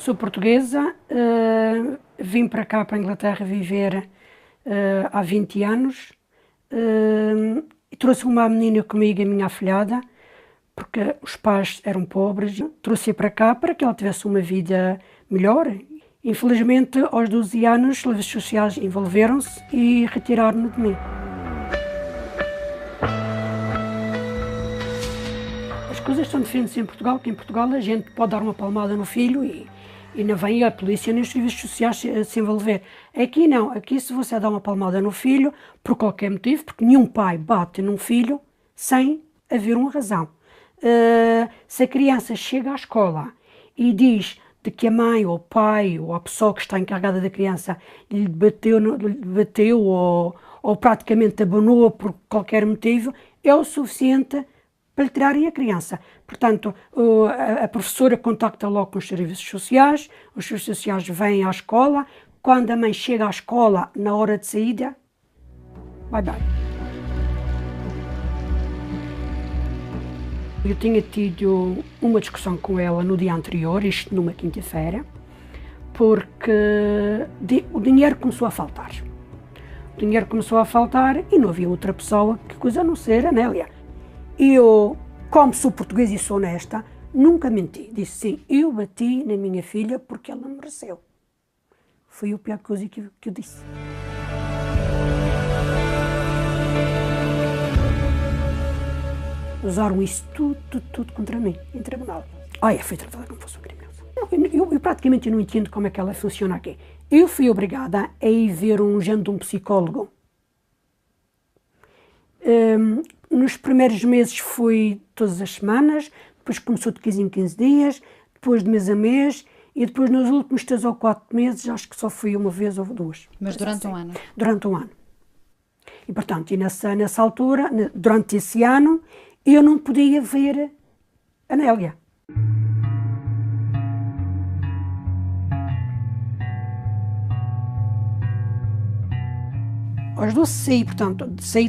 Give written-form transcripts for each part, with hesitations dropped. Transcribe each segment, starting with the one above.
Sou portuguesa, vim para cá, para a Inglaterra, viver há 20 anos. E trouxe uma menina comigo, a minha afilhada, porque os pais eram pobres. Trouxe-a para cá para que ela tivesse uma vida melhor. Infelizmente, aos 12 anos, os serviços sociais envolveram-se e retiraram-me de mim. As coisas são diferentes em Portugal, que em Portugal a gente pode dar uma palmada no filho e não vem a polícia nem os serviços sociais se envolver. Aqui não, aqui se você dá uma palmada no filho, por qualquer motivo, porque nenhum pai bate num filho sem haver uma razão. Se a criança chega à escola e diz de que a mãe ou o pai ou a pessoa que está encarregada da criança lhe bateu ou praticamente abanou por qualquer motivo, é o suficiente para lhe tirarem a criança. Portanto, a professora contacta logo com os serviços sociais vêm à escola, quando a mãe chega à escola, na hora de saída, bye bye. Eu tinha tido uma discussão com ela no dia anterior, isto numa quinta-feira, porque o dinheiro começou a faltar. O dinheiro começou a faltar e não havia outra pessoa que coisa a não ser a Nélia. E eu, como sou portuguesa e sou honesta, nunca menti. Disse sim, eu bati na minha filha porque ela mereceu. Foi a pior coisa que eu disse. Usaram isso tudo contra mim, em tribunal. Foi tratada como fosse um criminoso. Eu praticamente não entendo como é que ela funciona aqui. Eu fui obrigada a ir ver um género de um psicólogo. Nos primeiros meses fui todas as semanas, depois começou de 15 em 15 dias, depois de mês a mês, e depois nos últimos 3 ou 4 meses, acho que só fui uma vez ou 2. Mas durante um ano? Durante um ano. E portanto, nessa altura, durante esse ano, eu não podia ver a Nélia. Aos 12 saí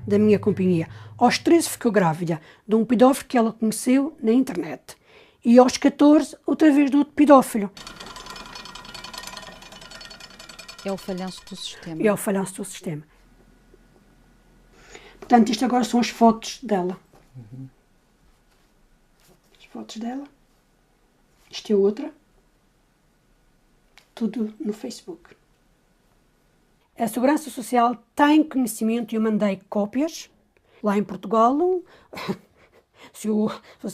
da minha companhia. Aos 13 ficou grávida de um pedófilo que ela conheceu na internet. E aos 14, outra vez de outro pedófilo. É o falhanço do sistema. É o falhanço do sistema. Portanto, isto agora são as fotos dela. As fotos dela. Isto é outra. Tudo no Facebook. A Segurança Social tem conhecimento e eu mandei cópias lá em Portugal. Se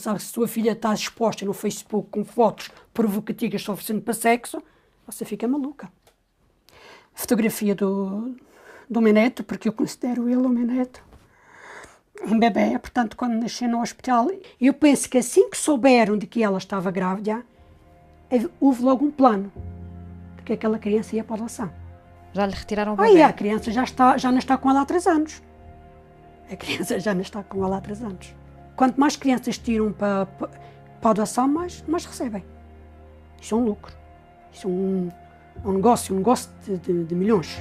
a sua filha está exposta no Facebook com fotos provocativas oferecendo para sexo, você fica maluca. A fotografia do meu neto, porque eu considero ele o meu neto, um bebê, portanto, quando nasceu no hospital. Eu penso que assim que souberam de que ela estava grávida, houve logo um plano de que aquela criança ia para a relação. Já lhe retiraram o bebê? A criança já não está com ela há 3 anos. A criança já não está com ela há 3 anos. Quanto mais crianças tiram para a adoção, mais recebem. Isso é um lucro. Isso é um negócio de milhões.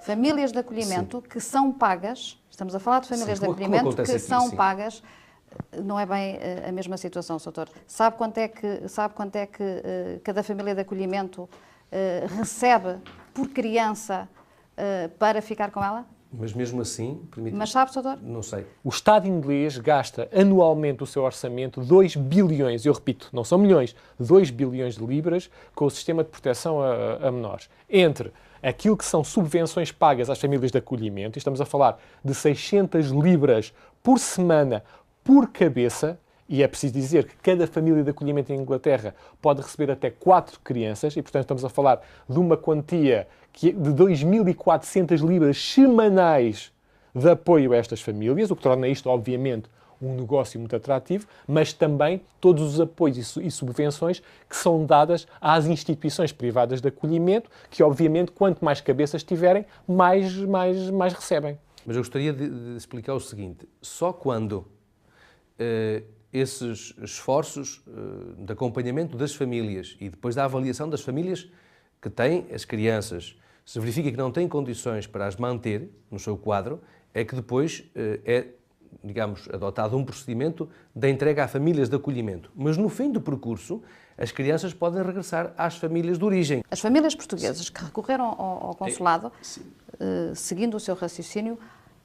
Famílias de acolhimento que são pagas, estamos a falar de famílias de acolhimento que são pagas, não é bem a mesma situação, doutor. Sabe quanto é que cada família de acolhimento recebe por criança para ficar com ela? Mas mesmo assim, permite-me... Mas sabe, doutor? Não sei. O Estado inglês gasta anualmente o seu orçamento 2 bilhões, eu repito, não são milhões, 2 bilhões de libras com o sistema de proteção a menores. Entre aquilo que são subvenções pagas às famílias de acolhimento, e estamos a falar de 600 libras por semana por cabeça, e é preciso dizer que cada família de acolhimento em Inglaterra pode receber até 4 crianças, e portanto estamos a falar de uma quantia de 2.400 libras semanais de apoio a estas famílias, o que torna isto, obviamente, um negócio muito atrativo, mas também todos os apoios e subvenções que são dadas às instituições privadas de acolhimento, que obviamente quanto mais cabeças tiverem, mais recebem. Mas eu gostaria de explicar o seguinte, só quando esses esforços de acompanhamento das famílias e depois da avaliação das famílias que têm as crianças, se verifica que não têm condições para as manter no seu quadro, é que depois digamos, adotado um procedimento da entrega a famílias de acolhimento. Mas no fim do percurso, as crianças podem regressar às famílias de origem. As famílias portuguesas que recorreram ao consulado, seguindo o seu raciocínio,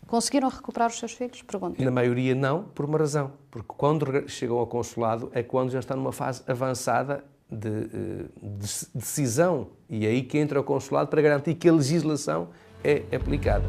conseguiram recuperar os seus filhos? Pergunto. Na maioria não, por uma razão. Porque quando chegam ao consulado é quando já está numa fase avançada de decisão. E é aí que entra o consulado para garantir que a legislação é aplicada.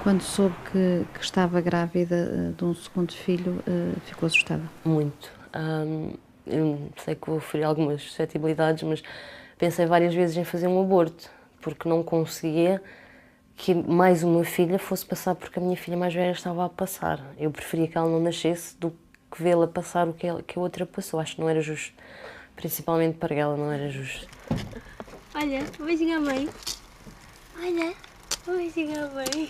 Quando soube que estava grávida de um segundo filho, ficou assustada? Muito. Eu sei que vou ferir algumas suscetibilidades, mas pensei várias vezes em fazer um aborto, porque não conseguia que mais uma filha fosse passar porque a minha filha mais velha estava a passar. Eu preferia que ela não nascesse do que vê-la passar o que a outra passou. Acho que não era justo. Principalmente para ela, não era justo. Olha, um beijinho à mãe. Olha. Um beijinho à mãe.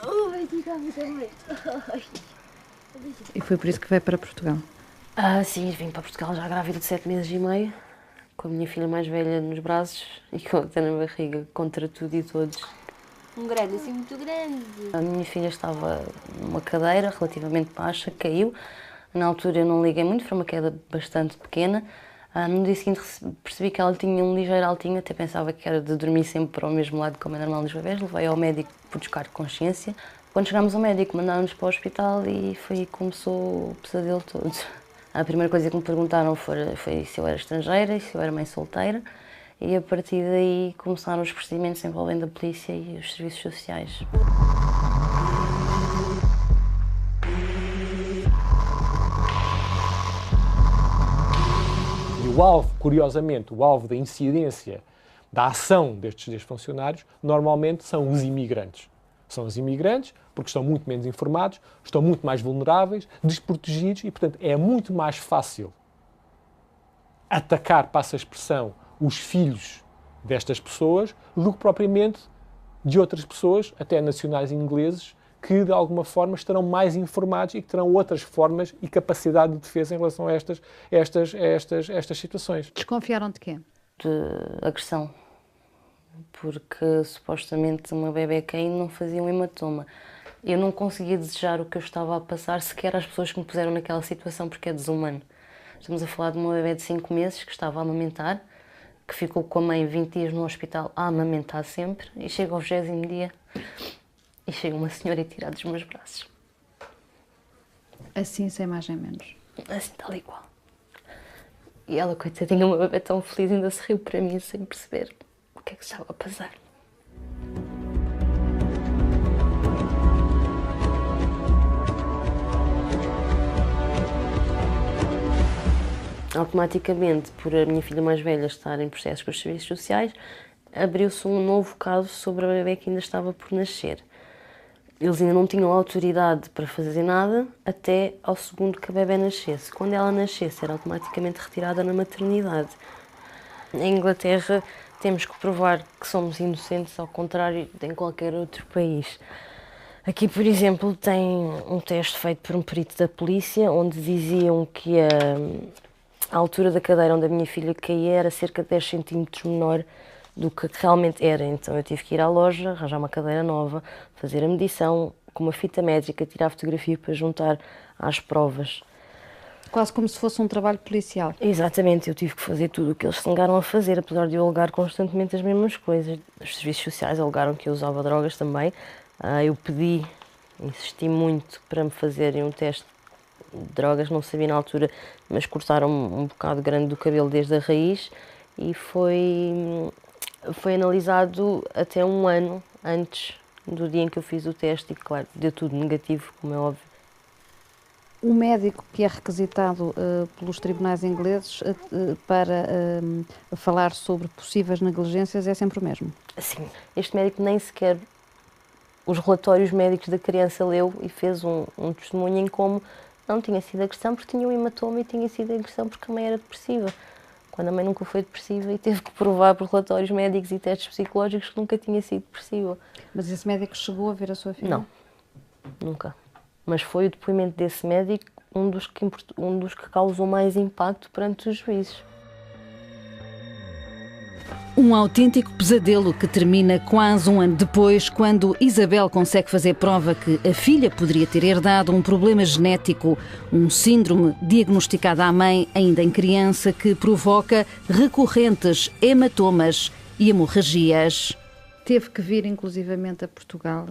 Um beijinho à mãe. E foi por isso que veio para Portugal? Sim, vim para Portugal já grávida de 7 meses e meio, com a minha filha mais velha nos braços e com a outra na barriga, contra tudo e todos. Um grande, assim, muito grande. A minha filha estava numa cadeira relativamente baixa, caiu. Na altura eu não liguei muito, foi uma queda bastante pequena. No dia seguinte percebi que ela tinha um ligeiro altinho, até pensava que era de dormir sempre para o mesmo lado, como é normal nos bebés. Levei ao médico por descargo de consciência. Quando chegámos ao médico, mandaram-nos para o hospital e foi aí que começou o pesadelo todo. A primeira coisa que me perguntaram foi se eu era estrangeira e se eu era mãe solteira. E a partir daí começaram os procedimentos envolvendo a polícia e os serviços sociais. O alvo, curiosamente, o alvo da incidência, da ação destes funcionários, normalmente são os imigrantes. São os imigrantes porque estão muito menos informados, estão muito mais vulneráveis, desprotegidos e, portanto, é muito mais fácil atacar, passa a expressão, os filhos destas pessoas do que propriamente de outras pessoas, até nacionais ingleses, que de alguma forma estarão mais informados e que terão outras formas e capacidade de defesa em relação a estas situações. Desconfiaram de quê? De agressão, porque supostamente uma bebê caindo não fazia um hematoma. Eu não conseguia desejar o que eu estava a passar sequer às pessoas que me puseram naquela situação, porque é desumano. Estamos a falar de uma bebê de 5 meses que estava a amamentar, que ficou com a mãe 20 dias no hospital a amamentar sempre, e chega ao 20º dia e chega uma senhora e tira dos meus braços. Assim, sem mais nem menos? Assim, tal e qual. E ela, coitadinha, uma bebê tão feliz, ainda se riu para mim sem perceber o que é que estava a passar. Automaticamente, por a minha filha mais velha estar em processos com os serviços sociais, abriu-se um novo caso sobre a bebê que ainda estava por nascer. Eles ainda não tinham autoridade para fazer nada até ao segundo que a bebê nascesse. Quando ela nascesse, era automaticamente retirada na maternidade. Em Inglaterra, temos que provar que somos inocentes, ao contrário de em qualquer outro país. Aqui, por exemplo, tem um teste feito por um perito da polícia, onde diziam que a altura da cadeira onde a minha filha caía era cerca de 10 centímetros menor do que realmente era. Então eu tive que ir à loja, arranjar uma cadeira nova, fazer a medição com uma fita métrica, tirar a fotografia para juntar às provas. Quase como se fosse um trabalho policial. Exatamente, eu tive que fazer tudo o que eles se negaram a fazer, apesar de eu alegar constantemente as mesmas coisas. Os serviços sociais alegaram que eu usava drogas também. Eu pedi, insisti muito para me fazerem um teste de drogas, não sabia na altura, mas cortaram um bocado grande do cabelo desde a raiz e foi analisado até um ano antes do dia em que eu fiz o teste e, claro, deu tudo negativo, como é óbvio. O médico que é requisitado pelos tribunais ingleses para falar sobre possíveis negligências é sempre o mesmo? Sim, este médico nem sequer os relatórios médicos da criança leu e fez um testemunho em como Não tinha sido agressão porque tinha um hematoma e tinha sido agressão porque a mãe era depressiva. Quando a mãe nunca foi depressiva e teve que provar por relatórios médicos e testes psicológicos que nunca tinha sido depressiva. Mas esse médico chegou a ver a sua filha? Não, nunca. Mas foi o depoimento desse médico um dos que causou mais impacto perante os juízes. Um autêntico pesadelo que termina quase um ano depois, quando Isabel consegue fazer prova que a filha poderia ter herdado um problema genético, um síndrome diagnosticado à mãe ainda em criança que provoca recorrentes hematomas e hemorragias. Teve que vir inclusivamente a Portugal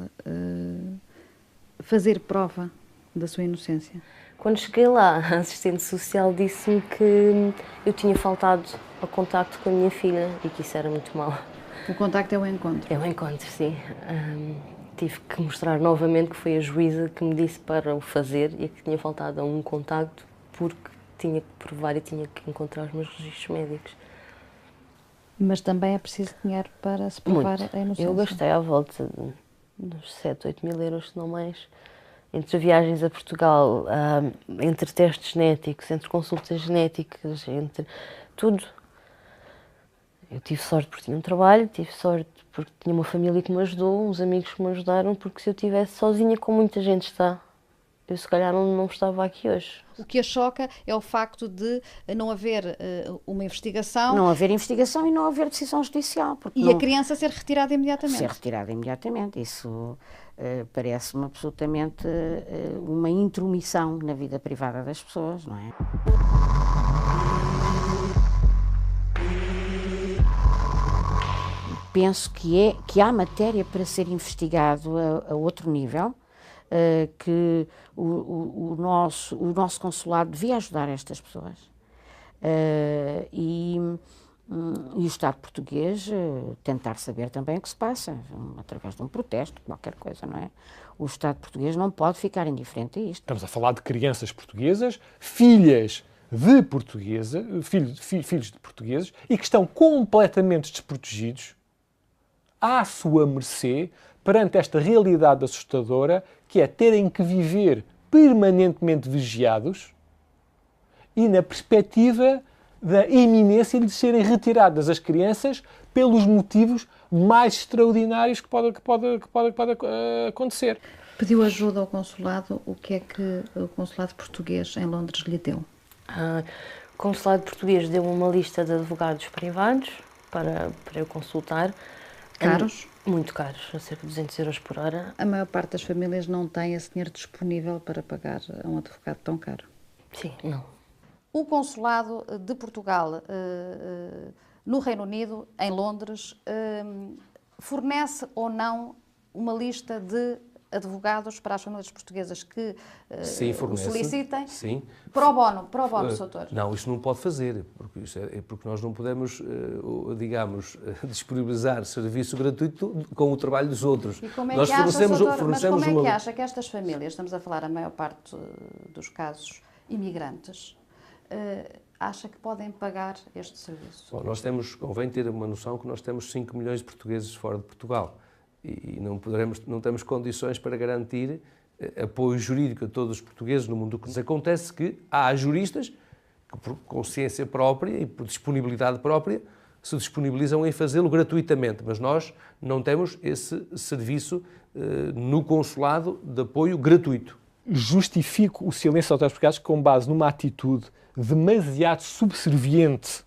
fazer prova da sua inocência. Quando cheguei lá, a assistente social disse-me que eu tinha faltado ao contacto com a minha filha e que isso era muito mau. O contacto é o encontro? É o encontro, sim. Tive que mostrar novamente que foi a juíza que me disse para o fazer e que tinha faltado a um contacto porque tinha que provar e tinha que encontrar os meus registros médicos. Mas também é preciso dinheiro para se provar a inocência? Eu gastei à volta dos 7, 8 mil euros, se não mais. Entre viagens a Portugal, entre testes genéticos, entre consultas genéticas, entre tudo. Eu tive sorte porque tinha um trabalho, tive sorte porque tinha uma família que me ajudou, uns amigos que me ajudaram, porque se eu estivesse sozinha, como muita gente está, eu se calhar não estava aqui hoje. O que a choca é o facto de não haver uma investigação... Não haver investigação e não haver decisão judicial. E a criança ser retirada imediatamente. Ser retirada imediatamente. Isso parece-me absolutamente uma intromissão na vida privada das pessoas, não é? Penso que há matéria para ser investigado a outro nível, que o nosso consulado devia ajudar estas pessoas e o Estado português tentar saber também o que se passa, através de um protesto, qualquer coisa, não é? O Estado português não pode ficar indiferente a isto. Estamos a falar de crianças portuguesas, filhas de portuguesa, filhos de portugueses, e que estão completamente desprotegidos, à sua mercê, perante esta realidade assustadora, que é terem que viver permanentemente vigiados e na perspectiva da iminência de serem retiradas as crianças pelos motivos mais extraordinários que podem acontecer. Pediu ajuda ao consulado, o que é que o consulado português em Londres lhe deu? O consulado português deu uma lista de advogados privados para eu consultar. Caros? Muito caros, a cerca de 200 euros por hora. A maior parte das famílias não tem esse dinheiro disponível para pagar a um advogado tão caro. Sim, não. O consulado de Portugal no Reino Unido, em Londres, fornece ou não uma lista de advogados para as famílias portuguesas que o solicitem? Sim. Pro bono, doutor. Não, isso não pode fazer, porque nós não podemos, digamos, disponibilizar serviço gratuito com o trabalho dos outros. E como é nós que acha, doutor, mas como é uma... que acha que estas famílias, estamos a falar a maior parte dos casos imigrantes, acha que podem pagar este serviço? Bom, convém ter uma noção que nós temos 5 milhões de portugueses fora de Portugal. E não temos condições para garantir apoio jurídico a todos os portugueses no mundo. Acontece que há juristas que, por consciência própria e por disponibilidade própria, se disponibilizam em fazê-lo gratuitamente, mas nós não temos esse serviço no consulado de apoio gratuito. Justifico o silêncio aos autoridades com base numa atitude demasiado subserviente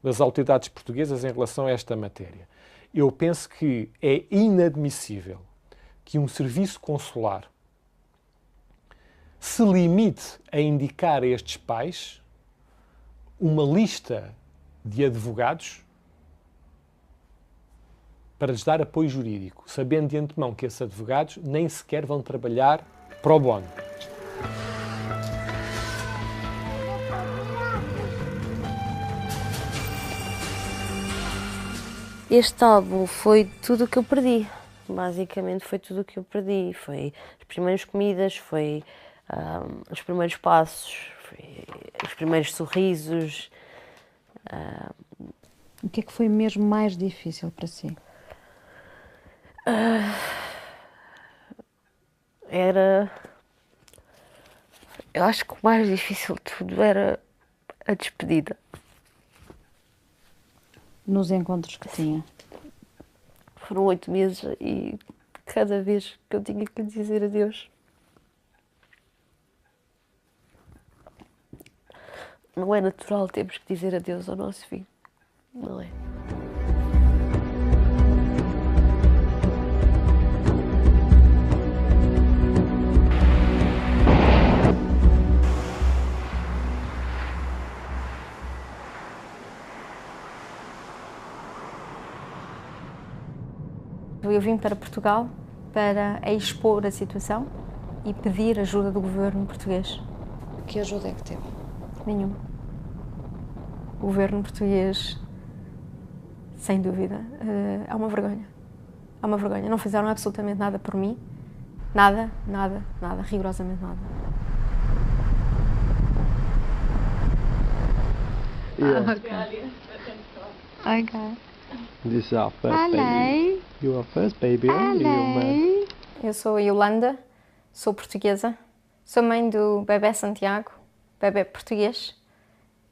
das autoridades portuguesas em relação a esta matéria. Eu penso que é inadmissível que um serviço consular se limite a indicar a estes pais uma lista de advogados para lhes dar apoio jurídico, sabendo de antemão que esses advogados nem sequer vão trabalhar pro bono. Este álbum foi tudo o que eu perdi. Basicamente foi tudo o que eu perdi. Foi as primeiras comidas, foi os primeiros passos, foi os primeiros sorrisos. O que é que foi mesmo mais difícil para si? Eu acho que o mais difícil de tudo era a despedida. Nos encontros que tinha? Foram 8 meses e cada vez que eu tinha que lhe dizer adeus, não é natural termos que dizer adeus ao nosso filho, não é? Eu vim para Portugal para expor a situação e pedir ajuda do governo português. Que ajuda é que teve? Nenhuma. O governo português, sem dúvida, é uma vergonha. É uma vergonha. Não fizeram absolutamente nada por mim. Nada, nada, nada. Rigorosamente nada. Yeah. Ok. This is our first baby. You're our first baby, aren't you? Eu sou a Yolanda, sou portuguesa, sou mãe do bebê Santiago, bebê português,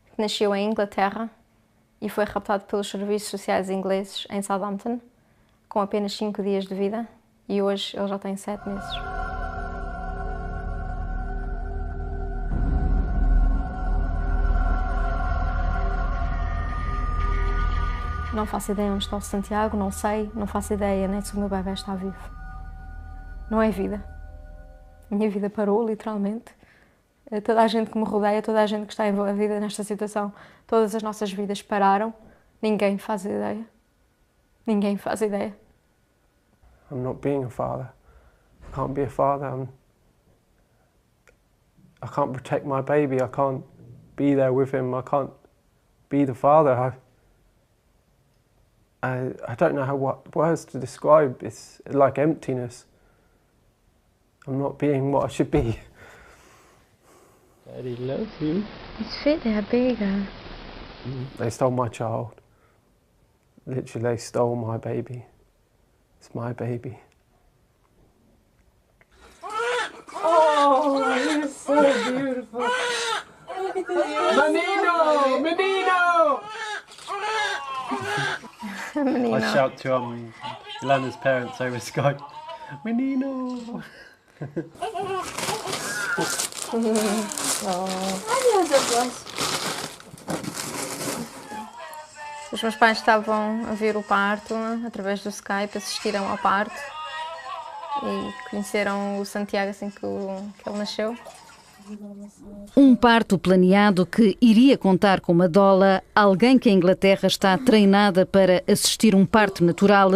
que nasceu em Inglaterra e foi raptado pelos serviços sociais ingleses em Southampton, com apenas 5 dias de vida, e hoje ele já tem 7 meses. Não faço ideia onde está o Santiago, não sei, não faço ideia nem se o meu bebê está vivo. Não é vida. Minha vida parou, literalmente. Toda a gente que me rodeia, toda a gente que está envolvida nesta situação, todas as nossas vidas pararam. Ninguém faz ideia. Ninguém faz ideia. I'm not being a father. I can't be a father. I can't protect my baby. I can't be there with him. I can't be the father. I don't know what words to describe. It's like emptiness. I'm not being what I should be. Daddy loves you. It's fit, they're bigger. They stole my child. Literally, they stole my baby. It's my baby. Oh, you're so beautiful. Menino! Menino! I shout to Yolanda's parents over Skype. Menino! Os meus pais estavam a ver o parto através do Skype, assistiram ao parto e conheceram o Santiago assim que ele nasceu. Um parto planeado que iria contar com uma doula, alguém que a Inglaterra está treinada para assistir um parto natural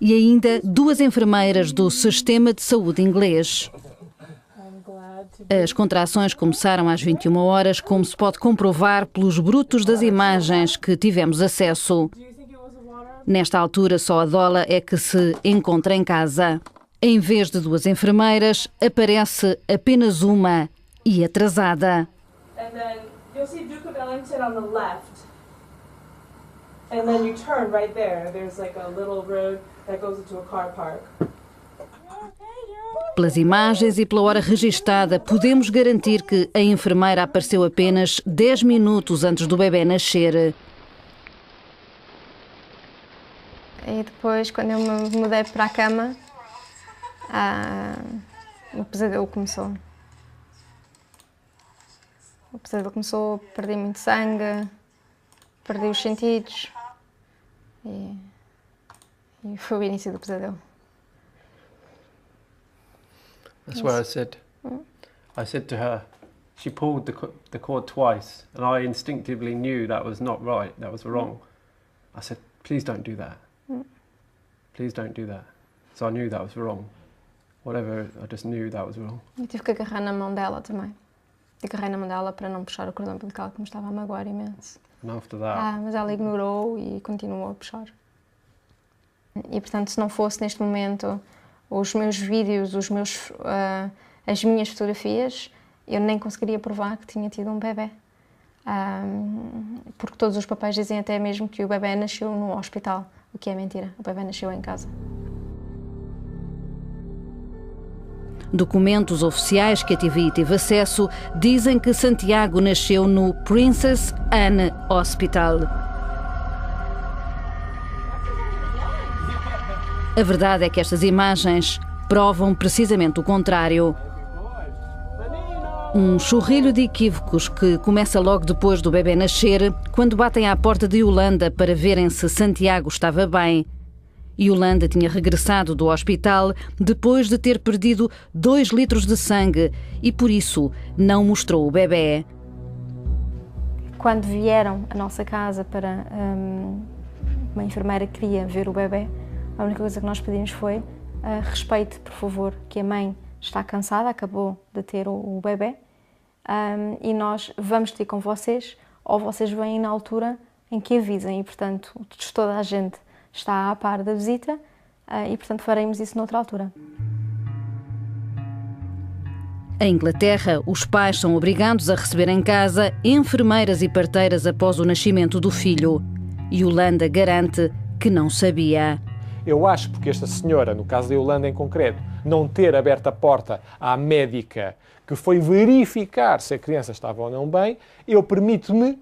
e ainda 2 enfermeiras do sistema de saúde inglês. As contrações começaram às 21 horas, como se pode comprovar pelos brutos das imagens que tivemos acesso. Nesta altura, só a doula é que se encontra em casa. Em vez de 2 enfermeiras, aparece apenas uma e atrasada. And then you'll see Duke of Ellington on the left. And then you turn right there. There's like a little road that goes into a car park. Pelas imagens e pela hora registada, podemos garantir que a enfermeira apareceu apenas 10 minutos antes do bebê nascer. E depois, quando eu me mudei para a cama, o pesadelo começou. O pesadelo começou, perdi muito sangue, perdi os sentidos e foi o início do pesadelo. That's where I said to her, she pulled the cord twice, and I instinctively knew that was not right, that was wrong. I said, please don't do that. Please don't do that. So I knew that was wrong. Whatever, I just knew that was wrong. Eu tive que agarrar na mão dela também. Agarrei na mão dela para não puxar o cordão umbilical, que me estava a magoar imenso. And after that... mas ela ignorou e continuou a puxar. E portanto, se não fosse neste momento os meus vídeos, as minhas fotografias, eu nem conseguiria provar que tinha tido um bebê. Porque todos os papéis dizem até mesmo que o bebê nasceu no hospital, o que é mentira. O bebê nasceu em casa. Documentos oficiais que a TVI teve acesso dizem que Santiago nasceu no Princess Anne Hospital. A verdade é que estas imagens provam precisamente o contrário. Um chorrilho de equívocos que começa logo depois do bebê nascer, quando batem à porta de Yolanda para verem se Santiago estava bem. Yolanda tinha regressado do hospital depois de ter perdido 2 litros de sangue e, por isso, não mostrou o bebê. Quando vieram à nossa casa para uma enfermeira queria ver o bebê, a única coisa que nós pedimos foi respeite, por favor, que a mãe está cansada, acabou de ter o bebê e nós vamos ter com vocês ou vocês vêm na altura em que avisem e, portanto, toda a gente está a par da visita e, portanto, faremos isso noutra altura. Em Inglaterra, os pais são obrigados a receber em casa enfermeiras e parteiras após o nascimento do filho. Yolanda garante que não sabia. Eu acho porque esta senhora, no caso da Yolanda em concreto, não ter aberto a porta à médica que foi verificar se a criança estava ou não bem, eu permito-me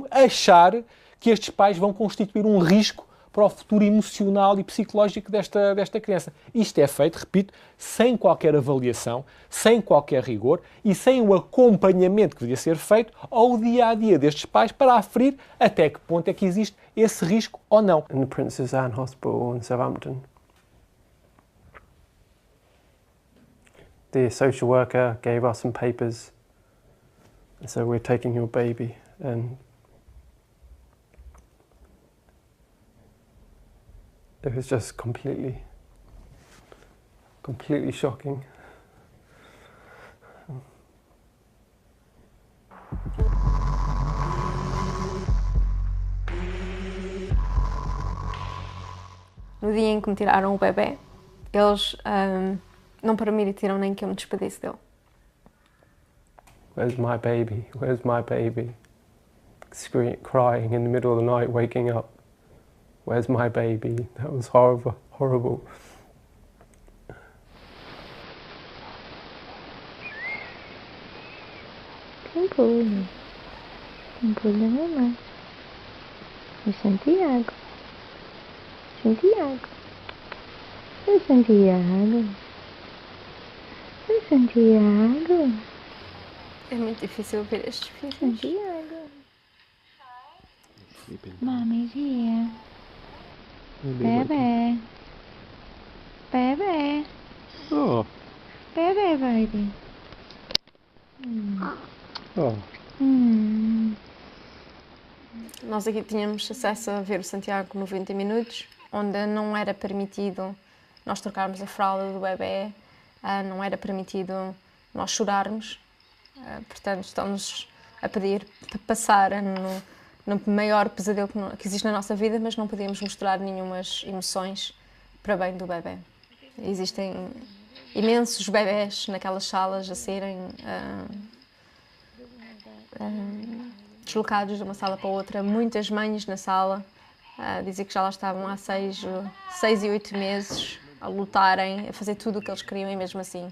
achar que estes pais vão constituir um risco para o futuro emocional e psicológico desta criança. Isto é feito, repito, sem qualquer avaliação, sem qualquer rigor e sem o acompanhamento que devia ser feito ao dia-a-dia destes pais para aferir até que ponto é que existe esse risco ou não. In the Princess Anne Hospital in Southampton, the social worker gave us some papers and said, we're taking your baby, and it was just completely shocking. No dia em que me tiraram o bebê, eles não permitiram nem que eu me despedisse dele. Where's my baby? Where's my baby? Crying in the middle of the night, waking up. Where's my baby? That was horrible, horrible. Quem pula? Quem pula é mamãe. O Santiago. Santiago. O Santiago. O Santiago. É muito difícil ver estes filhos. Santiago. Mommy's here. Bebê. Bebê. Oh. Bebê, baby. Oh. Nós aqui tínhamos acesso a ver o Santiago 90 minutos, onde não era permitido nós trocarmos a fralda do bebê, não era permitido nós chorarmos. Portanto, estamos a pedir para passar no maior pesadelo que existe na nossa vida, mas não podíamos mostrar nenhumas emoções para bem do bebê. Existem imensos bebés naquelas salas a serem deslocados de uma sala para outra, muitas mães na sala a dizer que já lá estavam há 6 e 8 meses a lutarem, a fazer tudo o que eles queriam e mesmo assim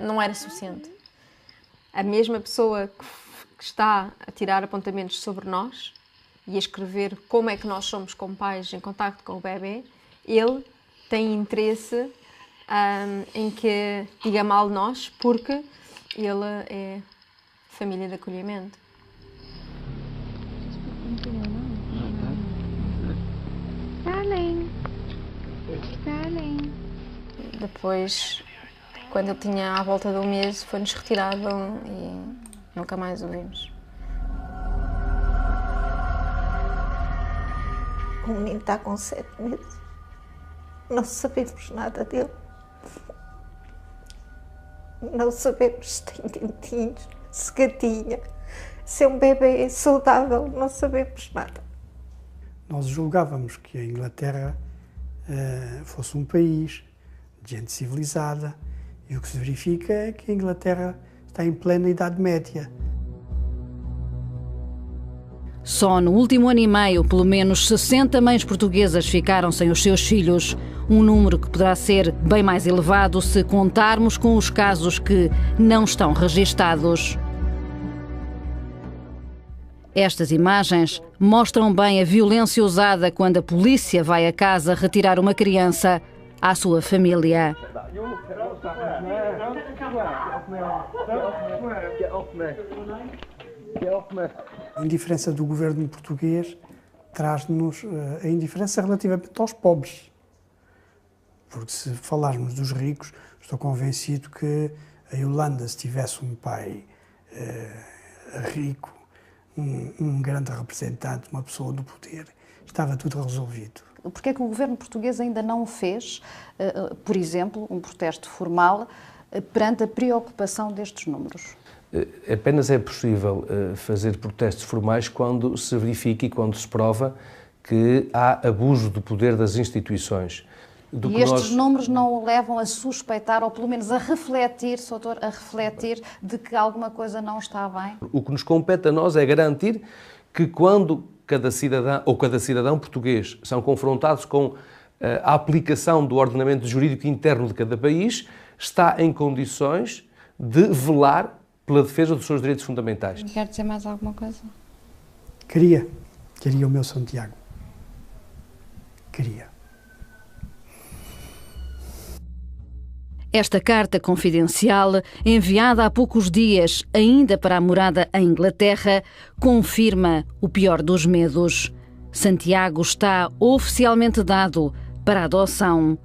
não era suficiente. A mesma pessoa que está a tirar apontamentos sobre nós e a escrever como é que nós somos como pais em contacto com o bebê, ele tem interesse em que diga mal de nós porque ele é família de acolhimento. Darling. Darling. Depois, quando ele tinha à volta de 1 mês, foi-nos retirado e nunca mais o vimos. O menino está com 7 meses. Não sabemos nada dele. Não sabemos se tem dentinhos, se gatinha, se é um bebê saudável, não sabemos nada. Nós julgávamos que a Inglaterra fosse um país de gente civilizada e o que se verifica é que a Inglaterra está em plena Idade Média. Só no último ano e meio, pelo menos 60 mães portuguesas ficaram sem os seus filhos. um número que poderá ser bem mais elevado se contarmos com os casos que não estão registados. Estas imagens mostram bem a violência usada quando a polícia vai a casa retirar uma criança à sua família. A indiferença do governo português traz-nos a indiferença relativamente aos pobres. Porque se falarmos dos ricos, estou convencido que a Yolanda, se tivesse um pai rico, um grande representante, uma pessoa do poder, estava tudo resolvido. Porque é que o governo português ainda não fez, por exemplo, um protesto formal perante a preocupação destes números? Apenas é possível fazer protestos formais quando se verifica e quando se prova que há abuso do poder das instituições. E estes números não o levam a suspeitar, ou pelo menos a refletir, Sr. Doutor, a refletir de que alguma coisa não está bem? O que nos compete a nós é garantir que quando cada cidadão ou cada cidadão português são confrontados com a aplicação do ordenamento jurídico interno de cada país, está em condições de velar pela defesa dos seus direitos fundamentais. Quer dizer mais alguma coisa? Queria o meu Santiago. Queria. Esta carta confidencial, enviada há poucos dias ainda para a morada em Inglaterra, confirma o pior dos medos. Santiago está oficialmente dado para adoção.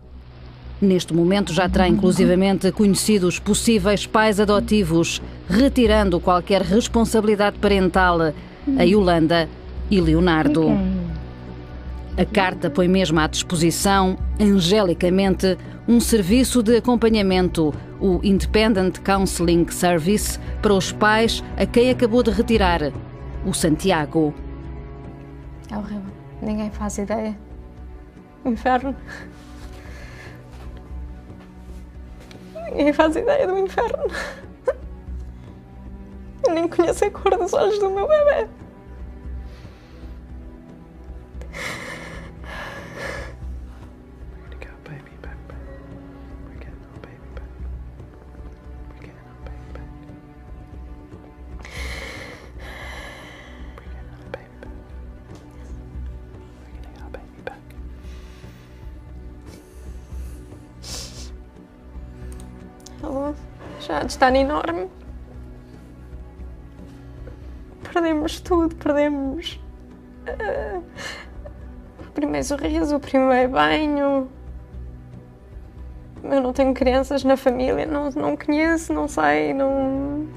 Neste momento já terá inclusivamente conhecido os possíveis pais adotivos, retirando qualquer responsabilidade parental a Yolanda e Leonardo. A carta põe mesmo à disposição, angelicamente, um serviço de acompanhamento, o Independent Counseling Service, para os pais a quem acabou de retirar o Santiago. É horrível. Ninguém faz ideia. Inferno. Ninguém faz ideia do inferno. Eu nem conheço a cor dos olhos do meu bebê. Ela já está enorme. Perdemos tudo, perdemos o primeiro sorriso, o primeiro banho. Eu não tenho crianças na família, não conheço, não sei, não...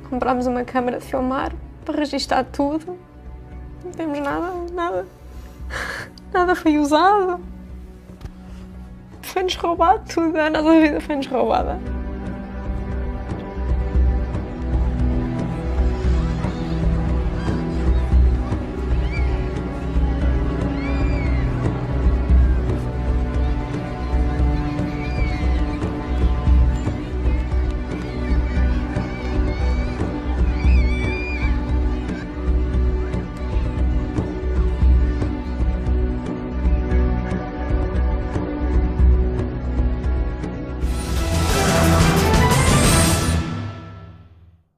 Comprámos uma câmara de filmar para registar tudo. Não temos nada. Nada foi usado. Foi-nos roubado tudo, a nossa vida foi-nos roubada.